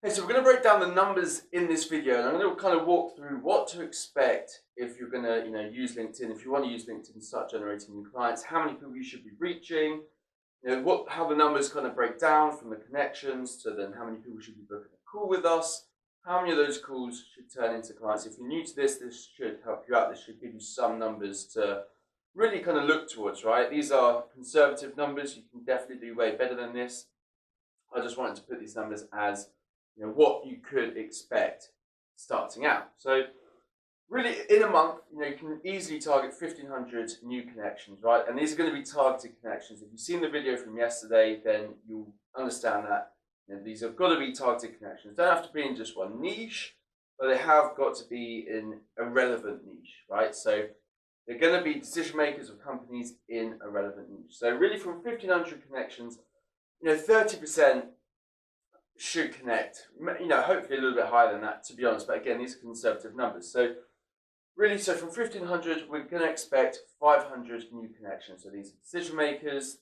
Hey, so we're going to break down the numbers in this video, and I'm going to kind of walk through what to expect if you're going to, use LinkedIn. If you want to use LinkedIn and start generating new clients, how many people you should be reaching, how the numbers kind of break down from the connections to then how many people should be booking a call with us, how many of those calls should turn into clients. If you're new to this, this should help you out. This should give you some numbers to really kind of look towards, right? These are conservative numbers. You can definitely do way better than this. I just wanted to put these numbers as what you could expect starting out. So really in a month, you can easily target 1,500 new connections, right? And these are going to be targeted connections. If you've seen the video from yesterday, then you'll understand that these have got to be targeted connections. They don't have to be in just one niche, but they have got to be in a relevant niche, right? So they're going to be decision makers of companies in a relevant niche. So really from 1,500 connections, 30% should connect, hopefully a little bit higher than that, to be honest, but again, these are conservative numbers. So really, from 1,500, we're going to expect 500 new connections. So these are decision makers,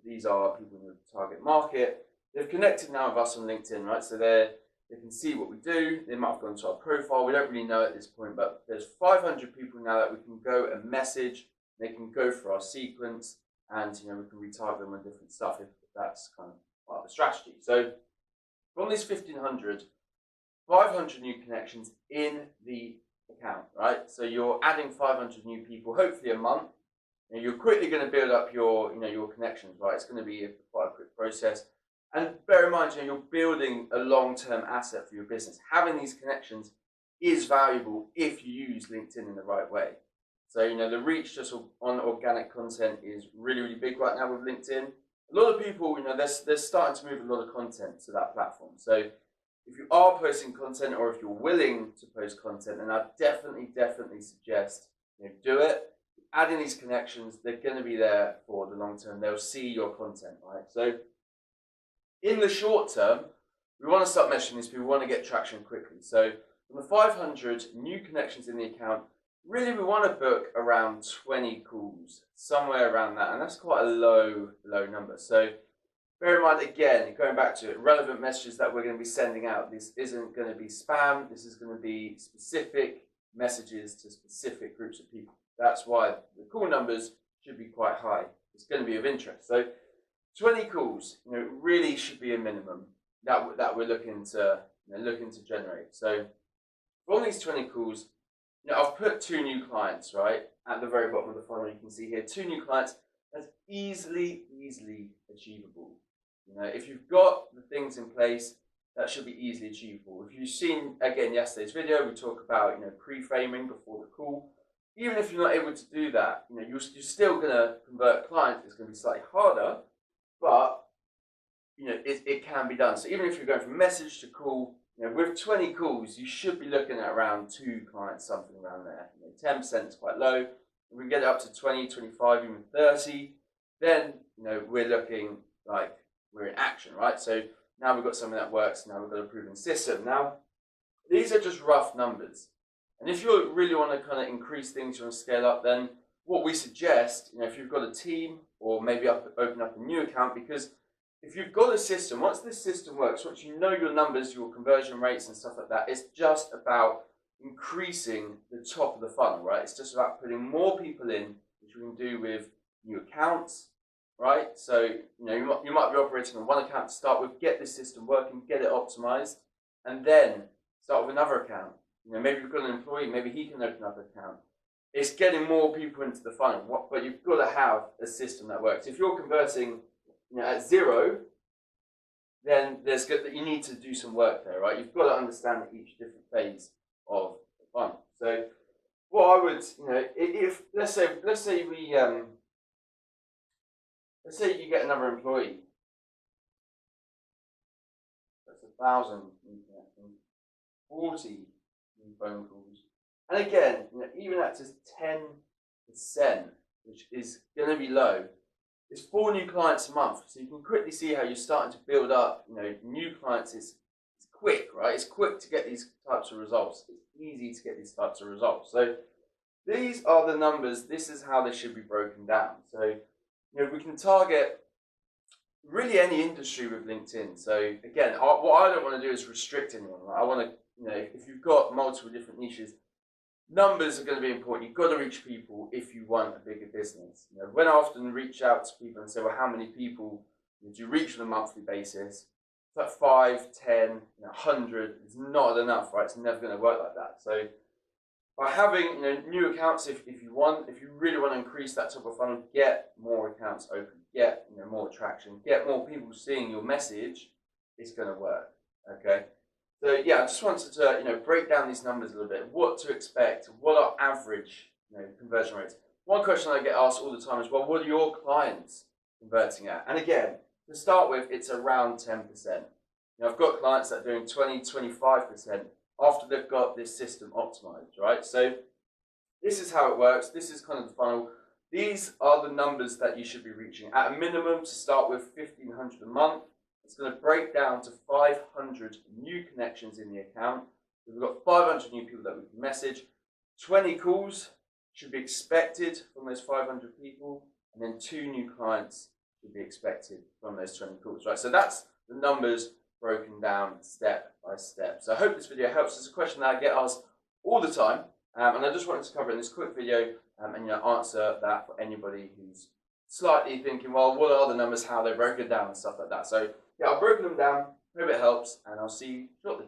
these are people in the target market. They've connected now with us on LinkedIn, right? So they can see what we do. They might have gone to our profile. We don't really know at this point, but there's 500 people now that we can go and message. They can go for our sequence, and we can retarget them on different stuff if that's kind of part of the strategy. So from these 1,500, 500 new connections in the account, right? So you're adding 500 new people, hopefully a month. You're quickly going to build up your, your connections, right? It's going to be quite a quick process. And bear in mind, you're building a long-term asset for your business. Having these connections is valuable if you use LinkedIn in the right way. So, the reach just on organic content is really, really big right now with LinkedIn. A lot of people, they're starting to move a lot of content to that platform. So if you are posting content, or if you're willing to post content, then I definitely suggest do it. Adding these connections, they're going to be there for the long term. They'll see your content, right? So in the short term, we want to start messaging these people. We want to get traction quickly. So from the 500 new connections in the account, really, we want to book around 20 calls, somewhere around that, and that's quite a low number. So bear in mind, again, going back to it, relevant messages that we're going to be sending out. This isn't going to be spam. This is going to be specific messages to specific groups of people. That's why the call numbers should be quite high. It's going to be of interest. So 20 calls, really should be a minimum that we're looking to generate. So from these 20 calls, I've put 2 new clients, right, at the very bottom of the funnel. You can see here 2 new clients. That's easily achievable. If you've got the things in place, that should be easily achievable. If you've seen, again, yesterday's video, we talk about, pre-framing before the call. Even if you're not able to do that, you're still going to convert clients. It's going to be slightly harder, but, it can be done. So even if you're going from message to call, with 20 calls, you should be looking at around 2 clients, something around there. 10% is quite low. If we get it up to 20, 25, even 30, then, we're looking like we're in action, right? So now we've got something that works. Now we've got a proven system. Now, these are just rough numbers. And if you really want to kind of increase things, you want to scale up, then what we suggest, if you've got a team, or maybe open up a new account, because if you've got a system, once this system works, once you know your numbers, your conversion rates and stuff like that, it's just about increasing the top of the funnel, right? It's just about putting more people in, which we can do with new accounts, right? So, you might be operating on one account to start with, get this system working, get it optimized, and then start with another account. Maybe you've got an employee, maybe he can open up an account. It's getting more people into the funnel, but you've got to have a system that works. If you're converting at 0, then you need to do some work there, right? You've got to understand each different phase of the funnel. So what I would, if let's say you get another employee, that's 1,000 new connections, 40 new phone calls, and again, even at just 10%, which is going to be low. It's 4 new clients a month, so you can quickly see how you're starting to build up. New clients is quick, right? It's quick to get these types of results. It's easy to get these types of results. So these are the numbers. This is how they should be broken down. So we can target, really any industry with LinkedIn. So again, what I don't want to do is restrict anyone. I want to, if you've got multiple different niches, numbers are going to be important. You've got to reach people if you want a bigger business. When I often reach out to people and say, well, how many people do you reach on a monthly basis? It's like 5, 10, 100. It's not enough, right? It's never going to work like that. So by having new accounts, if you really want to increase that top of funnel, get more accounts open, get more traction, get more people seeing your message, it's going to work. Okay. So yeah, I just wanted to break down these numbers a little bit. What to expect? What are average conversion rates? One question I get asked all the time is, well, what are your clients converting at? And again, to start with, it's around 10%. I've got clients that are doing 20, 25% after they've got this system optimized, right? So this is how it works. This is kind of the funnel. These are the numbers that you should be reaching. At a minimum, to start with 1,500 a month. It's going to break down to 500 new connections in the account. We've got 500 new people that we can message. 20 calls should be expected from those 500 people, and then 2 new clients should be expected from those 20 calls, right? So that's the numbers broken down step by step. So I hope this video helps. It's a question that I get asked all the time, and I just wanted to cover it in this quick video and answer that for anybody who's slightly thinking, well, what are the numbers, how they're broken down and stuff like that. So yeah, I've broken them down. Hope it helps, and I'll see you shortly.